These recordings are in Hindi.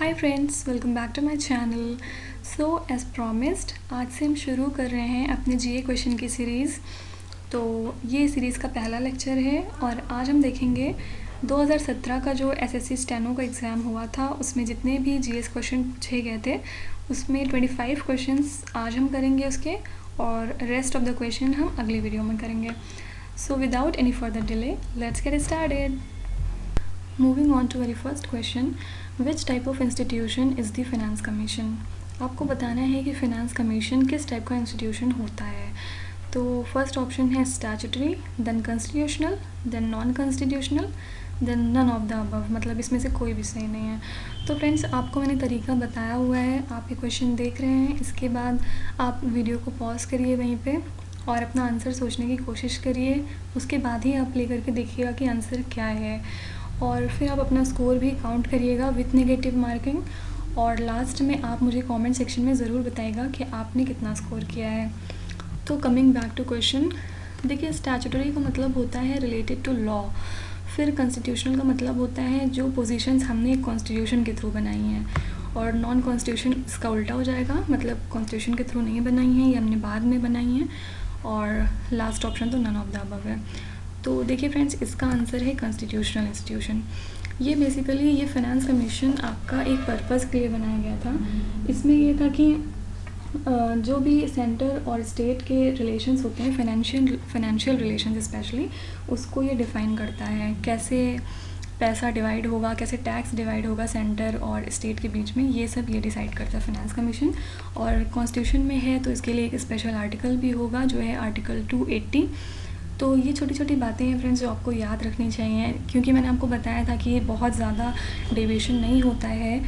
Hi friends, welcome back to my channel. So as promised आज से हम शुरू कर रहे हैं अपने जीए क्वेश्चन की सीरीज़। तो ये सीरीज़ का पहला लेक्चर है और आज हम देखेंगे 2017 का जो एसएससी स्टेनो का एग्ज़ाम हुआ था उसमें जितने भी जीएस क्वेश्चन पूछे गए थे उसमें 25 क्वेश्चंस आज हम करेंगे उसके, और रेस्ट ऑफ द क्वेश्चन हम अगली वीडियो में करेंगे। So without any further delay let's get started. Moving on to very first question, which type of institution is the finance commission. आपको बताना है कि फाइनेंस कमीशन किस टाइप का इंस्टीट्यूशन होता है। तो फर्स्ट ऑप्शन है statutory, then constitutional, then non constitutional, then none of the above, मतलब इसमें से कोई भी सही नहीं है। तो फ्रेंड्स आपको मैंने तरीका बताया हुआ है, आप ये क्वेश्चन देख रहे हैं, इसके बाद आप वीडियो को पॉज करिए वहीं पे और अपना आंसर सोचने की कोशिश करिए, उसके बाद ही आप प्ले करके देखिएगा कि आंसर क्या है, और फिर आप अपना स्कोर भी काउंट करिएगा विथ नेगेटिव मार्किंग, और लास्ट में आप मुझे कमेंट सेक्शन में ज़रूर बताइएगा कि आपने कितना स्कोर किया है। तो कमिंग बैक टू क्वेश्चन, देखिए स्टैट्यूटरी का मतलब होता है रिलेटेड टू लॉ, फिर कॉन्स्टिट्यूशनल का मतलब होता है जो पोजीशंस हमने कॉन्स्टिट्यूशन के थ्रू बनाई हैं, और नॉन कॉन्स्टिट्यूशन इसका उल्टा हो जाएगा, मतलब कॉन्स्टिट्यूशन के थ्रू नहीं बनाई हैं, ये हमने बाद में बनाई हैं, और लास्ट ऑप्शन तो नन ऑफ द अबव है। तो देखिए फ्रेंड्स, इसका आंसर है कॉन्स्टिट्यूशनल इंस्टीट्यूशन। ये बेसिकली ये फाइनेंस कमीशन आपका एक पर्पज़ के लिए बनाया गया था। इसमें ये था कि जो भी सेंटर और स्टेट के रिलेशंस होते हैं, फाइनेंशियल रिलेशंस स्पेशली, उसको ये डिफ़ाइन करता है, कैसे पैसा डिवाइड होगा, कैसे टैक्स डिवाइड होगा सेंटर और स्टेट के बीच में, ये सब ये डिसाइड करता है फाइनेंस कमीशन। और कॉन्स्टिट्यूशन में है तो इसके लिए एक स्पेशल आर्टिकल भी होगा जो है आर्टिकल 280। तो ये छोटी छोटी बातें हैं फ्रेंड्स जो आपको याद रखनी चाहिए, क्योंकि मैंने आपको बताया था कि ये बहुत ज़्यादा डेविएशन नहीं होता है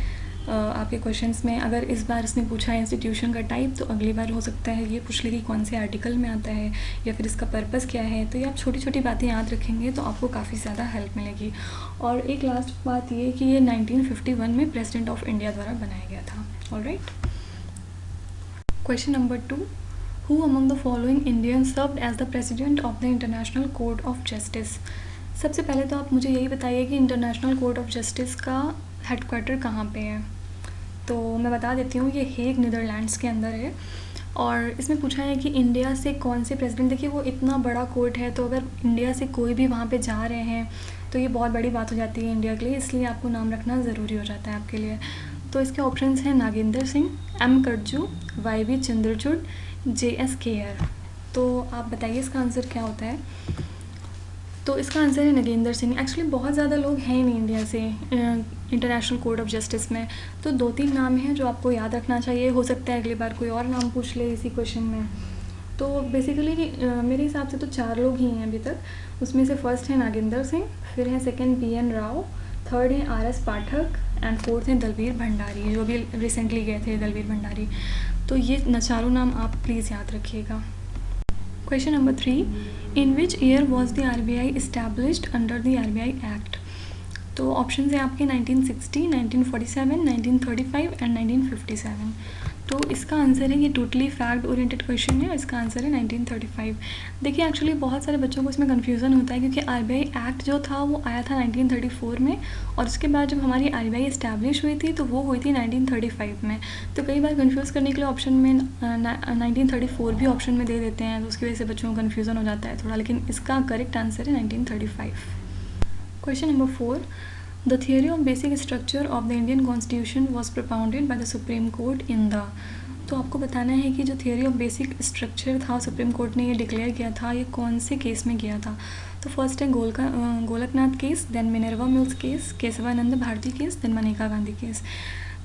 आपके क्वेश्चंस में। अगर इस बार इसने पूछा है इंस्टीट्यूशन का टाइप, तो अगली बार हो सकता है ये पूछ ले कि कौन से आर्टिकल में आता है या फिर इसका पर्पज़ क्या है। तो ये आप छोटी छोटी बातें याद रखेंगे तो आपको काफ़ी ज़्यादा हेल्प मिलेगी। और एक लास्ट बात ये कि ये 1951 में प्रेसिडेंट ऑफ इंडिया द्वारा बनाया गया था। Alright, question number 2, Who among the following Indians served as the president of the International Court of Justice? सबसे पहले तो आप मुझे यही बताइए कि इंटरनेशनल कोर्ट ऑफ जस्टिस का हेडक्वार्टर कहाँ पे है। तो मैं बता देती हूँ, ये हेग नीदरलैंड्स के अंदर है, और इसमें पूछा है कि इंडिया से कौन से प्रेसिडेंट। देखिए वो इतना बड़ा कोर्ट है, तो अगर इंडिया से कोई भी वहाँ पे जा रहे हैं तो ये बहुत बड़ी बात हो जाती है इंडिया के लिए, इसलिए आपको नाम रखना ज़रूरी हो जाता है आपके लिए। तो इसके ऑप्शंस हैं Nagendra Singh, M Katju, Y Chandrachud, JS Khehar. तो आप बताइए इसका आंसर क्या होता है। तो इसका आंसर है नगेंद्र सिंह। एक्चुअली बहुत ज़्यादा लोग हैं नहीं इंडिया से इंटरनेशनल कोर्ट ऑफ जस्टिस में, तो 2-3 नाम हैं जो आपको याद रखना चाहिए। हो सकता है अगली बार कोई और नाम पूछ ले इसी क्वेश्चन में। तो बेसिकली मेरे हिसाब से तो 4 लोग ही हैं अभी तक। उसमें से फर्स्ट है नागेंद्र सिंह, फिर है सेकंड BN राव, थर्ड है RS पाठक, एंड फोर्थ है दलवीर भंडारी, जो भी रिसेंटली गए थे दलवीर भंडारी। तो ये चारों नाम आप प्लीज़ याद रखिएगा। Question number 3, in which year was the RBI established under the RBI act. तो ऑप्शन है आपके 1960, 1947, 1935 एंड 1957। तो इसका आंसर है, ये टोटली फैक्ट ओरिएंटेड क्वेश्चन है, इसका आंसर है 1935। देखिए एक्चुअली बहुत सारे बच्चों को इसमें कन्फ्यूज़न होता है, क्योंकि RBI एक्ट जो था वो आया था 1934 में, और उसके बाद जब हमारी RBI इस्टेब्लिश हुई थी तो वो हुई थी 1935 में। तो कई बार कन्फ्यूज़ करने के लिए ऑप्शन में 1934 भी ऑप्शन में दे देते हैं, तो उसकी वजह से बच्चों को कन्फ्यूज़न हो जाता है थोड़ा, लेकिन इसका करेक्ट आंसर है 1935। Question number 4, the theory of basic structure of the Indian Constitution was propounded by the Supreme Court in the। तो आपको बताना है कि जो थियोरी ऑफ बेसिक स्ट्रक्चर था सुप्रीम कोर्ट ने ये डिक्लेयर किया था, ये कौन से केस में किया था। तो फर्स्ट है Golaknath case, then Minerva Mills case, Kesavananda Bharati case, then Maneka Gandhi case.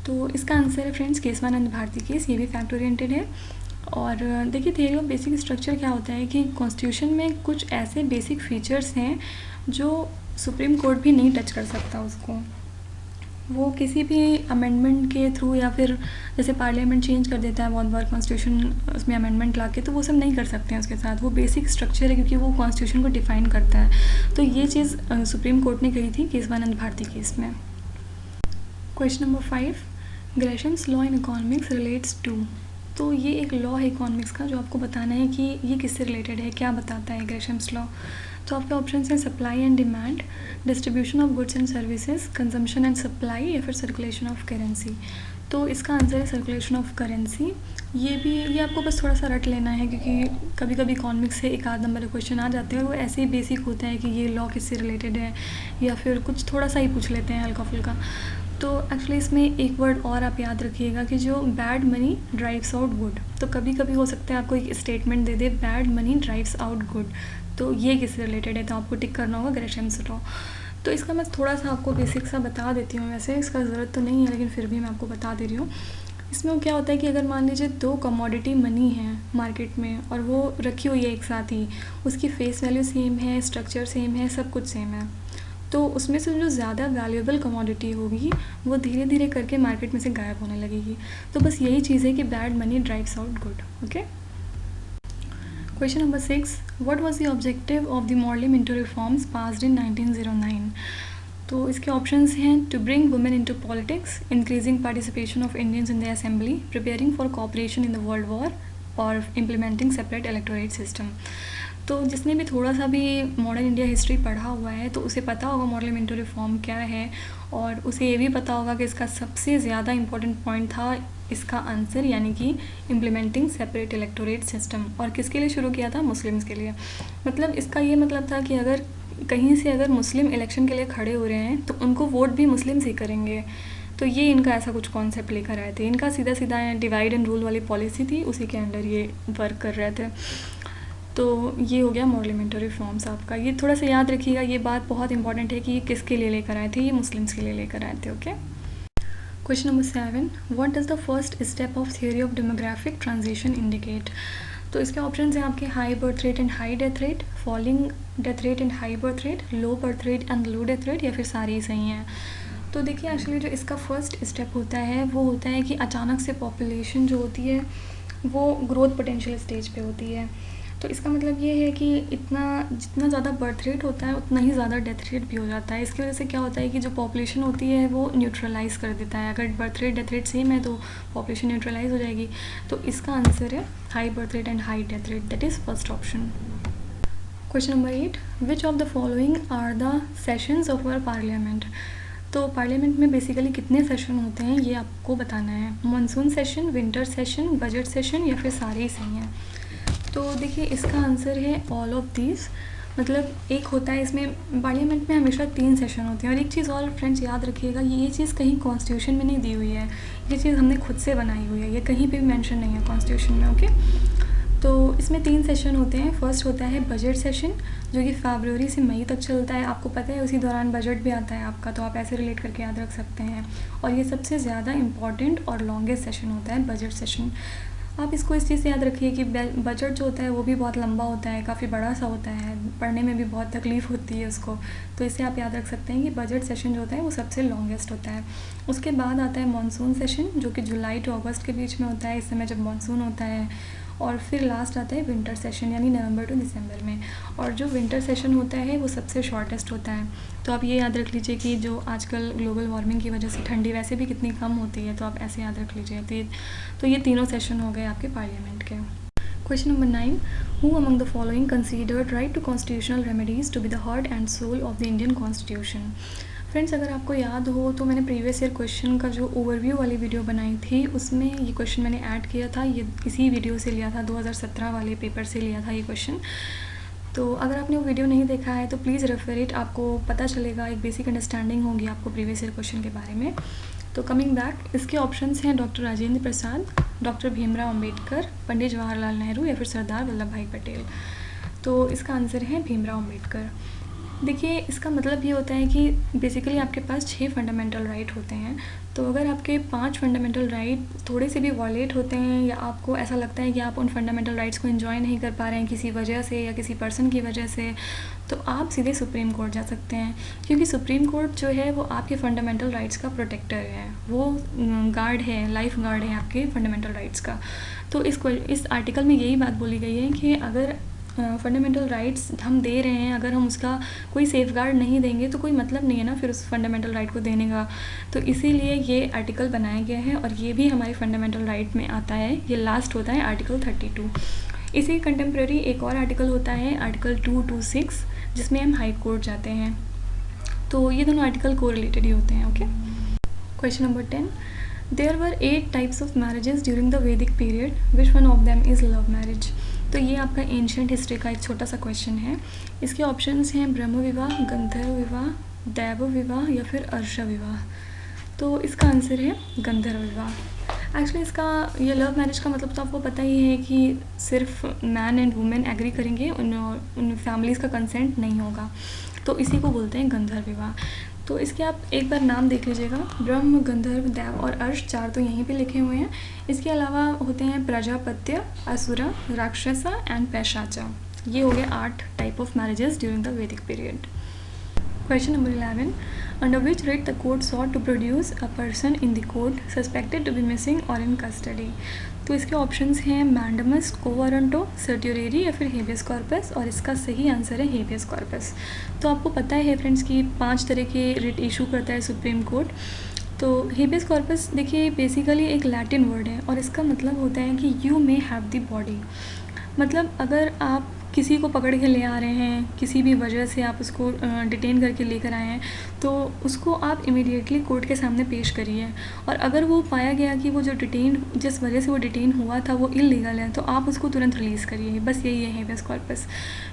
तो इसका आंसर है फ्रेंड्स केशवानंद भारती केस, ये भी फैक्ट ओरिएंटेड है। और देखिए थियोरी ऑफ बेसिक स्ट्रक्चर क्या होता है कि कॉन्स्टिट्यूशन में कुछ ऐसे बेसिक फीचर्स हैं जो सुप्रीम कोर्ट भी नहीं टच कर सकता उसको, वो किसी भी अमेंडमेंट के थ्रू, या फिर जैसे पार्लियामेंट चेंज कर देता है बहुत बार कॉन्स्टिट्यूशन, उसमें अमेंडमेंट ला के, तो वो सब नहीं कर सकते हैं उसके साथ। वो बेसिक स्ट्रक्चर है क्योंकि वो कॉन्स्टिट्यूशन को डिफाइन करता है। तो ये चीज़ सुप्रीम कोर्ट ने कही थी केशवानंद भारती केस में। Question number 5, Gresham's law in economics relates to. तो ये एक लॉ है इकोनॉमिक्स का जो आपको बताना है कि ये किससे रिलेटेड है, क्या बताता है ग्रेशम्स लॉ। तो आपके ऑप्शन हैं supply and demand, distribution of goods and services, consumption and supply, या फिर सर्कुलेशन ऑफ करेंसी। तो इसका आंसर है सर्कुलेशन ऑफ करेंसी। ये आपको बस थोड़ा सा रट लेना है, क्योंकि कभी कभी इकोनॉमिक्स से एक आध नंबर के क्वेश्चन आ जाते हैं और वो ऐसे ही बेसिक होता है कि ये लॉ किससे रिलेटेड है, या फिर कुछ थोड़ा सा ही पूछ लेते हैं हल्का फुल्का। तो एक्चुअली इसमें एक वर्ड और आप याद रखिएगा कि जो bad money drives out good. तो कभी कभी हो सकता है आपको एक स्टेटमेंट दे दे bad money drives out good, तो ये किससे रिलेटेड है, तो आपको टिक करना होगा ग्रेशम्स लॉ। तो इसका मैं थोड़ा सा आपको बेसिक सा बता देती हूँ, वैसे इसका ज़रूरत तो नहीं है लेकिन फिर भी मैं आपको बता दे रही हूँ। इसमें वो क्या होता है कि अगर मान लीजिए दो कमोडिटी मनी है मार्केट में और वो रखी हुई है एक साथ ही, उसकी फेस वैल्यू सेम है, स्ट्रक्चर सेम है, सब कुछ सेम है, तो उसमें से जो ज़्यादा वैल्यूएबल कमोडिटी होगी वो धीरे धीरे करके मार्केट में से गायब होने लगेगी। तो बस यही चीज़ है कि bad money drives out good. Okay, question number 6, what was the objective of the Morley Minto reforms passed in 1909। तो इसके ऑप्शंस हैं to bring women into politics, increasing participation of Indians in the assembly, preparing for cooperation in the world war, और इम्प्लीमेंटिंग सेपरेट इलेक्टोरेट सिस्टम। तो जिसने भी थोड़ा सा भी मॉडर्न इंडिया हिस्ट्री पढ़ा हुआ है तो उसे पता होगा मॉडल मिंटो रिफॉर्म क्या है, और उसे ये भी पता होगा कि इसका सबसे ज़्यादा इम्पोर्टेंट पॉइंट था इसका आंसर, यानी कि इम्प्लीमेंटिंग सेपरेट इलेक्टोरेट सिस्टम। और किसके लिए शुरू किया था? मुस्लिम्स के लिए। मतलब इसका ये मतलब था कि अगर कहीं से अगर मुस्लिम इलेक्शन के लिए खड़े हो रहे हैं तो उनको वोट भी मुस्लिम्स ही करेंगे। तो ये इनका ऐसा कुछ कॉन्सेप्ट लेकर आए थे। इनका सीधा सीधा डिवाइड एंड रूल वाली पॉलिसी थी, उसी के अंडर ये वर्क कर रहे थे। तो ये हो गया मॉडल मिंटो रिफॉर्म्स आपका। ये थोड़ा सा याद रखिएगा, ये बात बहुत इंपॉर्टेंट है कि ये किसके लिए लेकर आए थे, ये मुस्लिम्स के लिए लेकर आए थे। Okay, question number 7, what does the first step of theory of demographic transition indicate. तो इसके ऑप्शन हैं आपके high birth rate and high death rate, falling death rate and high birth rate, low birth rate and low death rate, या फिर सारे ही सही हैं। तो देखिए एक्चुअली जो इसका फर्स्ट स्टेप होता है वो होता है कि अचानक से पॉपुलेशन जो होती है वो ग्रोथ पोटेंशियल स्टेज पे होती है। तो इसका मतलब ये है कि जितना ज़्यादा बर्थ रेट होता है उतना ही ज़्यादा डेथ रेट भी हो जाता है। इसकी वजह से क्या होता है कि जो पॉपुलेशन होती है वो न्यूट्रलाइज कर देता है। अगर birth rate death rate same है तो पॉपुलेशन न्यूट्रलाइज हो जाएगी। तो इसका आंसर है high birth rate and high death rate, that is first option. Question number 8, which of the following are the sessions of our parliament. तो पार्लियामेंट में बेसिकली कितने सेशन होते हैं ये आपको बताना है। Monsoon session, winter session, budget session, या फिर सारे ही सही हैं। तो देखिए इसका आंसर है ऑल ऑफ दिस। मतलब एक होता है इसमें पार्लियामेंट में हमेशा 3 सेशन होते हैं। और एक चीज़ और फ्रेंड्स याद रखिएगा, ये चीज़ कहीं कॉन्स्टिट्यूशन में नहीं दी हुई है, ये चीज़ हमने खुद से बनाई हुई है, ये कहीं पे भी मेंशन नहीं है कॉन्स्टिट्यूशन में। ओके, तो इसमें 3 सेशन होते हैं। फर्स्ट होता है बजट सेशन जो कि फरवरी से मई तक चलता है, आपको पता है उसी दौरान बजट भी आता है आपका, तो आप ऐसे रिलेट करके याद रख सकते हैं। और ये सबसे ज़्यादा इम्पॉर्टेंट और लॉन्गेस्ट सेशन होता है बजट सेशन। आप इसको इस चीज़ से याद रखिए कि बजट जो होता है वो भी बहुत लंबा होता है, काफ़ी बड़ा सा होता है, पढ़ने में भी बहुत तकलीफ़ होती है उसको। तो इससे आप याद रख सकते हैं कि बजट सेशन जो होता है वो सबसे लॉन्गेस्ट होता है। उसके बाद आता है मानसून सेशन जो कि जुलाई टू अगस्त के बीच में होता है, इस समय जब मानसून होता है। और फिर लास्ट आता है विंटर सेशन यानी नवंबर टू दिसंबर में। और जो विंटर सेशन होता है वो सबसे शॉर्टेस्ट होता है। तो आप ये याद रख लीजिए कि जो आजकल ग्लोबल वार्मिंग की वजह से ठंडी वैसे भी कितनी कम होती है, तो आप ऐसे याद रख लीजिए। तो ये तीनों सेशन हो गए आपके पार्लियामेंट के। Question number 9, who among the following considered right to constitutional remedies to be the heart and soul of the Indian constitution. Friends अगर आपको याद हो तो मैंने प्रीवियस ईयर क्वेश्चन का जो ओवरव्यू वाली वीडियो बनाई थी उसमें ये क्वेश्चन मैंने ऐड किया था। ये इसी वीडियो से लिया था, 2017 वाले पेपर से लिया था ये क्वेश्चन। तो अगर आपने वो वीडियो नहीं देखा है तो प्लीज़ रेफर इट, आपको पता चलेगा, एक बेसिक अंडरस्टैंडिंग होगी आपको प्रीवियस ईयर क्वेश्चन के बारे में। तो कमिंग बैक, इसके ऑप्शंस हैं डॉक्टर राजेंद्र प्रसाद, डॉक्टर भीमराव अम्बेडकर, पंडित जवाहरलाल नेहरू, या फिर सरदार वल्लभ भाई पटेल। तो इसका आंसर है भीमराव अम्बेडकर। देखिए इसका मतलब ये होता है कि बेसिकली आपके पास 6 फंडामेंटल राइट होते हैं। तो अगर आपके 5 फंडामेंटल राइट थोड़े से भी वॉलेट होते हैं या आपको ऐसा लगता है कि आप उन फंडामेंटल राइट्स को एंजॉय नहीं कर पा रहे हैं किसी वजह से या किसी पर्सन की वजह से, तो आप सीधे सुप्रीम कोर्ट जा सकते हैं। क्योंकि सुप्रीम कोर्ट जो है वो आपके फंडामेंटल राइट्स का प्रोटेक्टर है, वो गार्ड है, लाइफ गार्ड है आपके फंडामेंटल राइट्स का। तो इस आर्टिकल में यही बात बोली गई है कि अगर फंडामेंटल राइट्स हम दे रहे हैं, अगर हम उसका कोई सेफ गार्ड नहीं देंगे तो कोई मतलब नहीं है ना फिर उस फंडामेंटल राइट को देने का। तो इसीलिए ये आर्टिकल बनाया गया है और ये भी हमारे फंडामेंटल राइट में आता है। ये लास्ट होता है आर्टिकल 32। इसी कंटेम्प्रेरी एक और आर्टिकल होता है आर्टिकल 226 जिसमें हम हाई कोर्ट जाते हैं। तो ये दोनों आर्टिकल कोरिलेटेड ही होते हैं। Okay, question number 10, there were 8 types of marriages during the Vedic period, which one of them is love marriage. तो ये आपका एंशियंट हिस्ट्री का एक छोटा सा क्वेश्चन है। इसके ऑप्शंस हैं ब्रह्म विवाह, गंधर्व विवाह, दैव विवाह या फिर अर्श विवाह। तो इसका आंसर है गंधर्व विवाह। एक्चुअली इसका ये लव मैरिज का मतलब तो आपको पता ही है कि सिर्फ मैन एंड वुमेन एग्री करेंगे, उन फैमिलीज़ का कंसेंट नहीं होगा, तो इसी को बोलते हैं गंधर्व विवाह। तो इसके आप एक बार नाम देख लीजिएगा, ब्रह्म, गंधर्व, दैव और अर्श, 4 तो यहीं पे लिखे हुए हैं। इसके अलावा होते हैं प्रजापत्य, असुरा, राक्षसा एंड पैशाचा। ये हो गए 8 type of marriages during the Vedic period. Question number 11, under which writ the court sought to produce a person in the court suspected to be missing or in custody। तो इसके ऑप्शंस हैं मैंडमस, को वारंटो, सर्ट्योरेरी या फिर हेबियस कॉर्पस, और इसका सही आंसर है हेबियस कॉर्पस। तो आपको पता है फ्रेंड्स कि 5 तरह के रिट इशू करता है सुप्रीम कोर्ट। तो हेबियस कॉर्पस देखिए बेसिकली एक लैटिन वर्ड है और इसका मतलब होता है कि you may have the body. मतलब अगर आप किसी को पकड़ के ले आ रहे हैं, किसी भी वजह से आप उसको डिटेन करके लेकर आए हैं, तो उसको आप इमीडिएटली कोर्ट के सामने पेश करिए, और अगर वो पाया गया कि वो जो जिस वजह से वो डिटेन हुआ था वो इलीगल है, तो आप उसको तुरंत रिलीज़ करिए। बस यही है हेबियस कॉर्पस।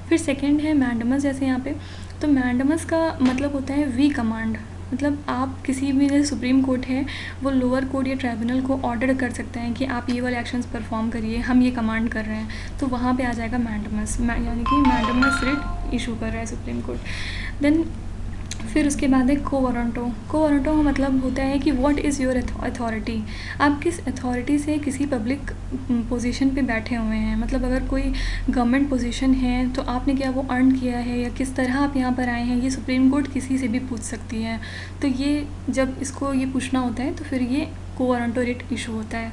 फिर सेकंड है मैंडमस, जैसे यहाँ पे, तो मैंडमस का मतलब होता है वी कमांड। मतलब आप किसी भी, जैसे सुप्रीम कोर्ट है, वो लोअर कोर्ट या ट्राइब्यूनल को ऑर्डर कर सकते हैं कि आप ये वाले एक्शंस परफॉर्म करिए, हम ये कमांड कर रहे हैं, तो वहाँ पे आ जाएगा मैंडमस, यानी कि मैंडमस रिट इशू कर रहा है सुप्रीम कोर्ट। देन फिर उसके बाद है को वारंटो। को वारंटो का मतलब होता है कि व्हाट इज़ योर अथॉरिटी। आप किस अथॉरिटी से किसी पब्लिक पोजीशन पे बैठे हुए हैं, मतलब अगर कोई गवर्नमेंट पोजीशन है तो आपने क्या वो अर्न किया है या किस तरह आप यहाँ पर आए हैं, ये सुप्रीम कोर्ट किसी से भी पूछ सकती है। तो ये जब इसको ये पूछना होता है तो फिर ये को वारंटो रिट इशू होता है।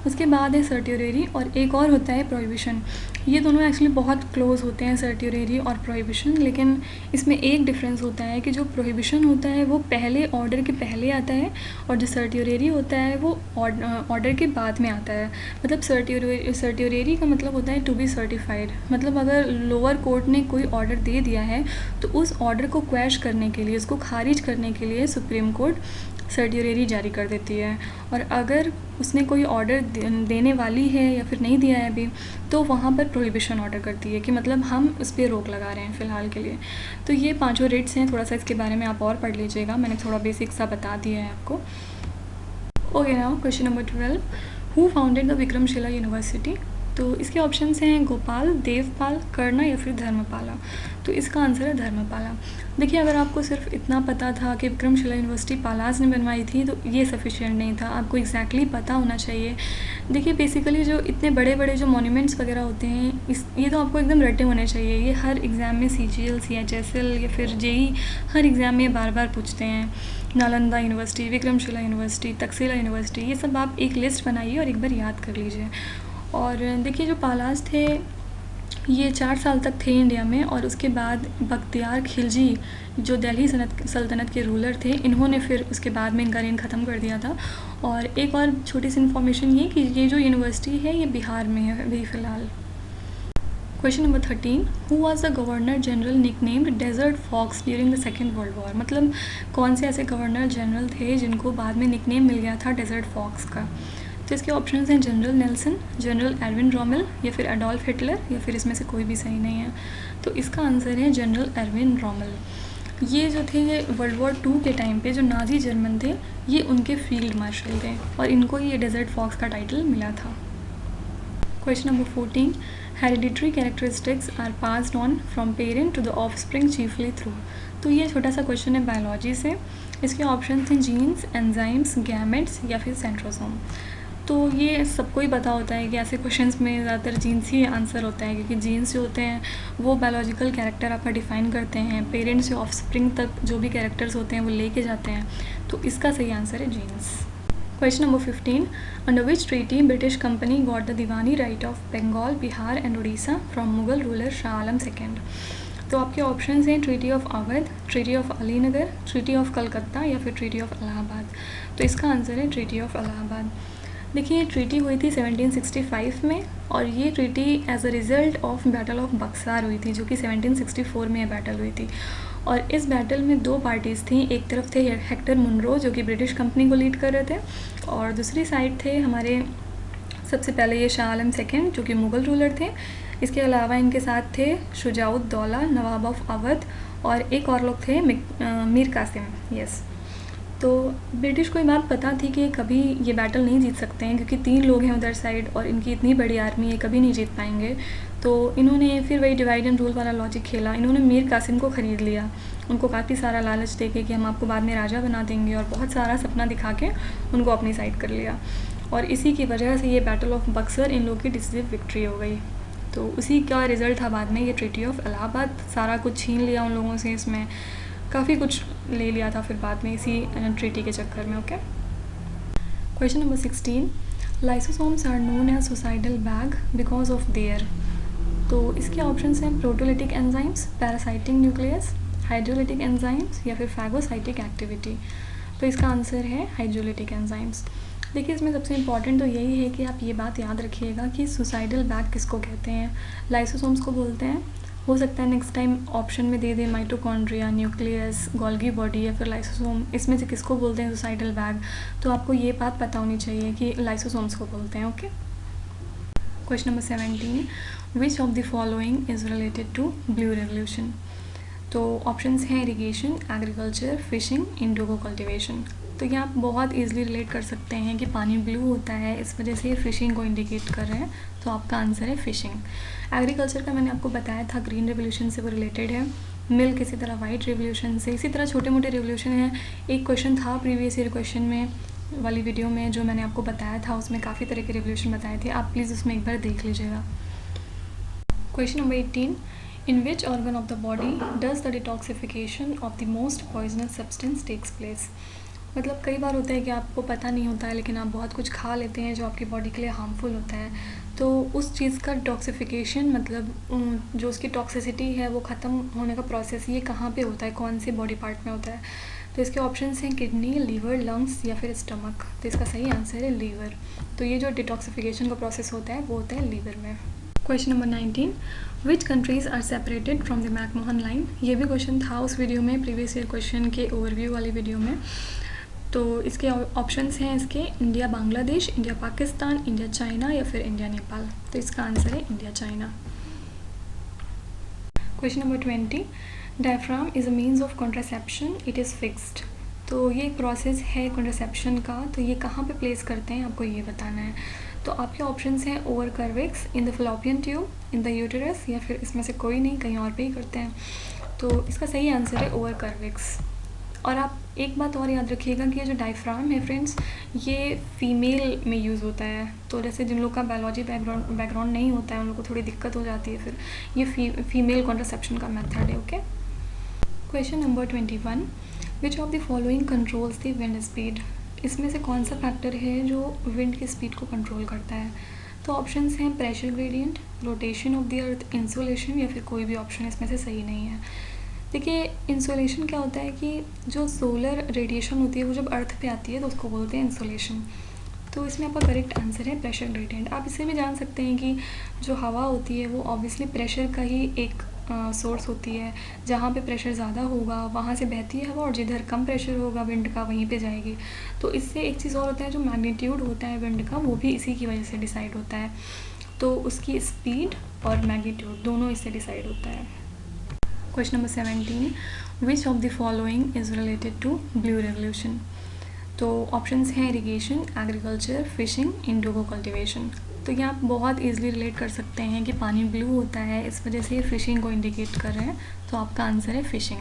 उसके बाद है सर्ट्योरेरी और एक और होता है प्रोहिबिशन। ये दोनों एक्चुअली बहुत क्लोज होते हैं, सर्ट्योरेरी और प्रोहिबिशन, लेकिन इसमें एक डिफरेंस होता है कि जो प्रोहिबिशन होता है वो पहले ऑर्डर के पहले आता है और जो सर्ट्योरेरी होता है वो ऑर्डर के बाद में आता है। मतलब सर्ट्योरेरी का मतलब होता है टू बी सर्टिफाइड। मतलब अगर लोअर कोर्ट ने कोई ऑर्डर दे दिया है तो उस ऑर्डर को क्वैश करने के लिए, उसको खारिज करने के लिए सुप्रीम कोर्ट सर्ट्योरेरी जारी कर देती है। और अगर उसने कोई ऑर्डर देने वाली है या फिर नहीं दिया है अभी, तो वहाँ पर प्रोहिबिशन ऑर्डर करती है कि मतलब हम उस पर रोक लगा रहे हैं फ़िलहाल के लिए। तो ये 5 रेट्स हैं, थोड़ा सा इसके बारे में आप और पढ़ लीजिएगा, मैंने थोड़ा बेसिक सा बता दिया है आपको। Okay, now question number 12, who founded the Vikramshila university. तो इसके ऑप्शंस हैं गोपाल, देवपाल, कर्ण या फिर धर्मपाला। तो इसका आंसर है धर्मपाला। देखिए अगर आपको सिर्फ इतना पता था कि विक्रमशिला यूनिवर्सिटी पालास ने बनवाई थी तो ये सफिशिएंट नहीं था, आपको एग्जैक्टली पता होना चाहिए। देखिए बेसिकली जो इतने बड़े बड़े जो मॉन्यूमेंट्स वगैरह होते हैं ये तो आपको एकदम रटे होने चाहिए। ये हर एग्ज़ाम में CGL, CHSL या फिर JEE हर एग्ज़ाम में बार बार पूछते हैं। Nalanda university, Vikramshila university, Takshashila university, ये सब आप एक लिस्ट बनाइए और एक बार याद कर लीजिए। और देखिए जो पालास थे ये 4 साल तक थे इंडिया में, और उसके बाद बख्तियार खिलजी जो दिल्ली सल्तनत के रूलर थे, इन्होंने फिर उसके बाद में इनका रेन ख़त्म कर दिया था। और एक और छोटी सी इन्फॉर्मेशन ये कि ये जो यूनिवर्सिटी है ये बिहार में है अभी फ़िलहाल। Question number 13, who was the governor general nicknamed desert fox during the second world war. मतलब कौन से ऐसे गवर्नर जनरल थे जिनको बाद में निकनेम मिल गया था डेजर्ट फॉक्स का। तो इसके ऑप्शंस हैं general Nelson, general Erwin Rommel या फिर एडोल्फ हिटलर, या फिर इसमें से कोई भी सही नहीं है। तो इसका आंसर है जनरल एरविन रोमेल। ये जो थे ये वर्ल्ड वॉर 2 के टाइम पे जो नाजी जर्मन थे ये उनके फील्ड मार्शल थे और इनको ये डेजर्ट फॉक्स का टाइटल मिला था। Question number 14, hereditary characteristics are passed on from parent to the offspring chiefly through. तो ये छोटा सा क्वेश्चन है बायोलॉजी से। इसके ऑप्शन हैं जीन्स, एंजाइम्स, गैमेट्स या फिर सेंट्रोसोम। तो ये सबको ही पता होता है कि ऐसे क्वेश्चंस में ज़्यादातर जीन्स ही आंसर होता है, क्योंकि जीन्स जो होते हैं वो बायोलॉजिकल कैरेक्टर आपका डिफ़ाइन करते हैं, पेरेंट्स से ऑफस्प्रिंग तक जो भी कैरेक्टर्स होते हैं वो लेके जाते हैं। तो इसका सही आंसर है genes. Question number 15, under which treaty British company got the diwani right of Bengal, Bihar and Orissa from Mughal ruler Shah Alam second. तो आपके ऑप्शंस हैं treaty of Awadh, treaty of Alinagar, treaty of Calcutta या फिर ट्रीटी ऑफ इलाहाबाद। तो इसका आंसर है ट्रीटी ऑफ इलाहाबाद। देखिए, ये ट्रीटी हुई थी 1765 में, और ये treaty as a result of battle of Buxar हुई थी, जो कि 1764 में ये बैटल हुई थी। और इस बैटल में दो पार्टीज़ थी। एक तरफ थे हेक्टर मुनरो, जो कि ब्रिटिश कंपनी को लीड कर रहे थे, और दूसरी साइड थे हमारे सबसे पहले ये शाह आलम सेकेंड, जो कि मुग़ल रूलर थे। इसके अलावा इनके साथ थे शुजाउद्दौला नवाब ऑफ अवध, और एक और लोग थे मीर कासिम। यस, तो ब्रिटिश को ये बात पता थी कि कभी ये बैटल नहीं जीत सकते हैं, क्योंकि 3 लोग हैं उधर साइड और इनकी इतनी बड़ी आर्मी है, कभी नहीं जीत पाएंगे। तो इन्होंने फिर वही डिवाइड एंड रूल वाला लॉजिक खेला। इन्होंने मीर कासिम को ख़रीद लिया, उनको काफ़ी सारा लालच देके कि हम आपको बाद में राजा बना देंगे, और बहुत सारा सपना दिखा के उनको अपनी साइड कर लिया। और इसी की वजह से ये बैटल ऑफ बक्सर इन लोगों की डिसीसिव विक्ट्री हो गई। तो उसी का रिज़ल्ट था बाद में ये ट्रीटी ऑफ इलाहाबाद। सारा कुछ छीन लिया उन लोगों से, इसमें काफ़ी कुछ ले लिया था फिर बाद में इसी ट्रीटी के चक्कर में। Okay, question number 16, lysosomes are known as suicidal bag because of there. तो इसके ऑप्शंस हैं proteolytic enzymes, parasitic nucleus, hydrolytic enzymes, या फिर फैगोसाइटिक एक्टिविटी। तो इसका आंसर है हाइड्रोलिटिक एंजाइम्स। देखिए, इसमें सबसे इम्पॉर्टेंट तो यही है कि आप ये बात याद रखिएगा कि सुसाइडल बैग किसको कहते हैं। लाइसोसोम्स को बोलते हैं। हो सकता है नेक्स्ट टाइम ऑप्शन में दे दें माइटोकॉन्ड्रिया, न्यूक्लियस, गोल्गी बॉडी, या फिर लाइसोसोम, इसमें से किसको बोलते हैं सुसाइडल बैग। तो आपको ये बात पता होनी चाहिए कि लाइसोसोम्स को बोलते हैं। Okay, question number 17, which of the following is related to blue revolution. तो ऑप्शंस हैं irrigation, agriculture, fishing, indigo cultivation. तो ये आप बहुत ईजिली रिलेट कर सकते हैं कि पानी ब्लू होता है, इस वजह से फिशिंग को इंडिकेट कर रहे हैं। तो आपका आंसर है फिशिंग। एग्रीकल्चर का मैंने आपको बताया था ग्रीन रेवोल्यूशन से वो रिलेटेड है। मिल्क इसी तरह वाइट रेवोल्यूशन से, इसी तरह छोटे मोटे रेवोल्यूशन हैं। एक क्वेश्चन था प्रीवियस ईयर क्वेश्चन में वाली वीडियो में जो मैंने आपको बताया था, उसमें काफ़ी तरह के रेवोल्यूशन बताए थे। आप प्लीज़ उसमें एक बार देख लीजिएगा। Question number 18, in which organ of the body does the detoxification of the most poisonous substance takes place। मतलब कई बार होता है कि आपको पता नहीं होता है, लेकिन आप बहुत कुछ खा लेते हैं जो आपकी बॉडी के लिए हार्मफुल होता है। तो उस चीज़ का डिटॉक्सिफिकेशन, मतलब जो उसकी टॉक्सिसिटी है वो ख़त्म होने का प्रोसेस, ये कहाँ पे होता है, कौन से बॉडी पार्ट में होता है। तो इसके ऑप्शंस हैं किडनी, लीवर, लंग्स, या फिर स्टमक। तो इसका सही आंसर है लीवर। तो ये जो डिटॉक्सिफिकेशन का प्रोसेस होता है वो होता है लीवर में। Question number 19, which countries are separated from the McMahon line. ये भी क्वेश्चन था उस वीडियो में, प्रीवियस ईयर क्वेश्चन के ओवरव्यू वाली वीडियो में। तो इसके ऑप्शंस हैं इसके India Bangladesh, India Pakistan, India China, या फिर इंडिया नेपाल। तो इसका आंसर है India China. Question number 20, diaphragm is a means of contraception, it is fixed. तो ये एक प्रोसेस है कॉन्ट्रासेप्शन का, तो ये कहाँ पे प्लेस करते हैं आपको ये बताना है। तो आपके ऑप्शंस हैं over cervix, in the fallopian tube, in the uterus, या फिर इसमें से कोई नहीं, कहीं और पे ही करते हैं। तो इसका सही आंसर है ओवर कर्विक्स। और आप एक बात और याद रखिएगा कि ये जो डायफ्राम है फ्रेंड्स, ये फीमेल में यूज़ होता है। तो जैसे जिन लोग का बायोलॉजी बैकग्राउंड नहीं होता है उन लोग को थोड़ी दिक्कत हो जाती है, फिर ये फीमेल कॉन्ट्रासेप्शन का मेथड है। Okay, question number 21, which of the following controls the wind speed. इसमें से कौन सा फैक्टर है जो विंड की स्पीड को कंट्रोल करता है। तो ऑप्शंस हैं pressure gradient, rotation of the earth, insulation, या फिर कोई भी ऑप्शन इसमें से सही नहीं है। देखिए, इंसुलेशन क्या होता है कि जो सोलर रेडिएशन होती है वो जब अर्थ पे आती है तो उसको बोलते हैं इंसुलेशन। तो इसमें आपका करेक्ट आंसर है प्रेशर ग्रेडियंट। आप इससे भी जान सकते हैं कि जो हवा होती है वो ऑब्वियसली प्रेशर का ही एक सोर्स होती है। जहाँ पे प्रेशर ज़्यादा होगा वहाँ से बहती है हवा, और जिधर कम प्रेशर होगा विंड का वहीं पे जाएगी। तो इससे एक चीज़ और होता है, जो मैग्नीट्यूड होता है विंड का वो भी इसी की वजह से डिसाइड होता है। तो उसकी स्पीड और मैग्नीट्यूड दोनों इससे डिसाइड होता है। Question number 17, which of the following is related to blue revolution. तो ऑप्शंस हैं irrigation, agriculture, fishing, indigo cultivation. तो ये आप बहुत ईजिली रिलेट कर सकते हैं कि पानी ब्लू होता है, इस वजह से फिशिंग को इंडिकेट कर रहे हैं। तो आपका आंसर है फिशिंग।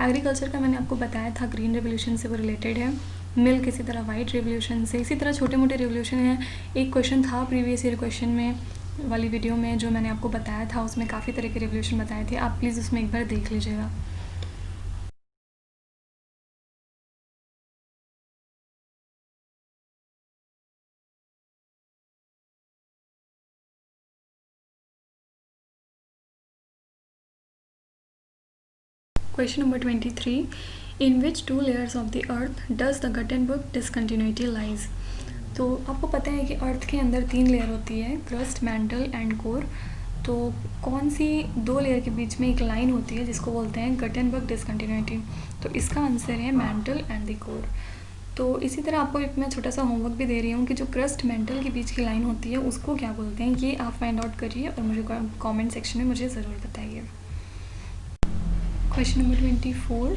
एग्रीकल्चर का मैंने आपको बताया था ग्रीन रेवोल्यूशन से वो रिलेटेड है। मिल्क इसी तरह वाइट रेवोल्यूशन से, इसी तरह छोटे मोटे रेवोल्यूशन हैं। एक क्वेश्चन था प्रीवियस ईयर क्वेश्चन में वाली वीडियो में जो मैंने आपको बताया था, उसमें काफ़ी तरह के रेवोल्यूशन बताए थे। आप प्लीज़ उसमें एक बार देख लीजिएगा। Question number 23, in which 2 layers of the earth does the Gutenberg discontinuity lies. तो आपको पता है कि अर्थ के अंदर 3 लेयर होती है, क्रस्ट, मैंटल एंड कोर। तो कौन सी 2 लेयर के बीच में एक लाइन होती है जिसको बोलते हैं गटेनबर्ग डिसकंटिन्यूटी? तो इसका आंसर है मैंटल एंड द कोर। तो इसी तरह आपको एक मैं छोटा सा होमवर्क भी दे रही हूँ कि जो क्रस्ट मेंटल के बीच की लाइन होती है उसको क्या बोलते हैं, ये आप फाइंड आउट करिए और मुझे कमेंट सेक्शन में मुझे ज़रूर बताइए। Question number 24,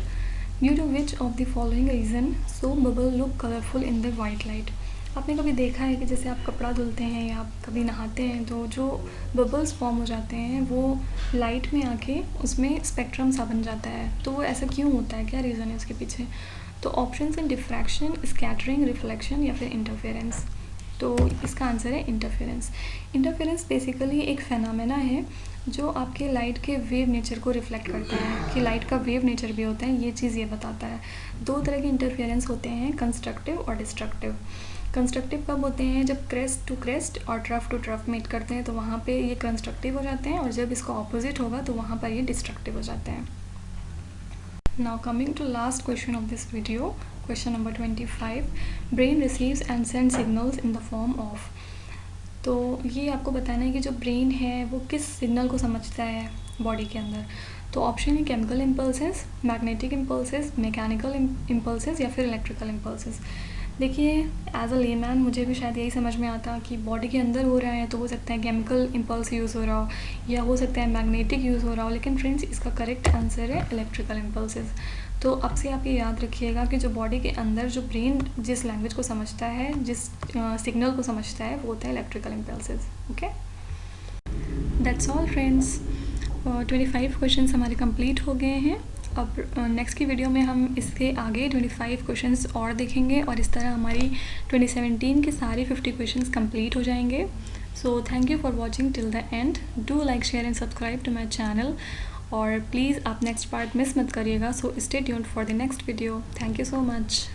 due to which of the following reason so bubble look colourful in the white light? आपने कभी देखा है कि जैसे आप कपड़ा धुलते हैं या आप कभी नहाते हैं तो जो बबल्स फॉर्म हो जाते हैं वो लाइट में आके उसमें स्पेक्ट्रम सा बन जाता है, तो वो ऐसा क्यों होता है, क्या रीज़न है उसके पीछे? तो ऑप्शंस हैं डिफ्रैक्शन, स्कैटरिंग, रिफ्लेक्शन या फिर इंटरफेरेंस। तो इसका आंसर है इंटरफेरेंस। इंटरफेरेंस बेसिकली एक फेनोमेना है जो आपके लाइट के वेव नेचर को रिफ्लेक्ट करता है, कि लाइट का वेव नेचर भी होता है, ये चीज़ ये बताता है। 2 तरह के इंटरफेरेंस होते हैं, कंस्ट्रक्टिव और डिस्ट्रक्टिव। कंस्ट्रक्टिव कब होते हैं? जब क्रेस्ट टू क्रेस्ट और ट्रफ टू ट्रफ मीट करते हैं तो वहाँ पे ये कंस्ट्रक्टिव हो जाते हैं, और जब इसका ऑपोजिट होगा तो वहाँ पर ये डिस्ट्रक्टिव हो जाते हैं। Now coming to last question of this video, question number 25, brain receives and sends signals in the form of। तो ये आपको बताना है कि जो ब्रेन है वो किस सिग्नल को समझता है बॉडी के अंदर। तो ऑप्शन है chemical impulses, magnetic impulses, mechanical impulses या फिर इलेक्ट्रिकल इम्पल्सेस। देखिए, एज अ लेमैन मुझे भी शायद यही समझ में आता कि बॉडी के अंदर हो रहा है तो हो सकता है केमिकल इम्पल्स यूज़ हो रहा हो या हो सकता है मैग्नेटिक यूज़ हो रहा हो, लेकिन फ्रेंड्स इसका करेक्ट आंसर है इलेक्ट्रिकल इम्पल्सेस। तो अब से आप ये याद रखिएगा कि जो बॉडी के अंदर जो ब्रेन जिस लैंग्वेज को समझता है, जिस सिग्नल को समझता है, वो होता है electrical impulses. Okay, that's all friends. 25 questions हमारे कंप्लीट हो गए हैं। अब नेक्स्ट की वीडियो में हम इसके आगे 25 क्वेश्चंस और देखेंगे और इस तरह हमारी 2017 के सारे 50 क्वेश्चंस कंप्लीट हो जाएंगे। So thank you for watching till the end. Do like, share and subscribe to my channel, और प्लीज़ आप नेक्स्ट पार्ट मिस मत करिएगा। So stay tuned for the next video. Thank you so much.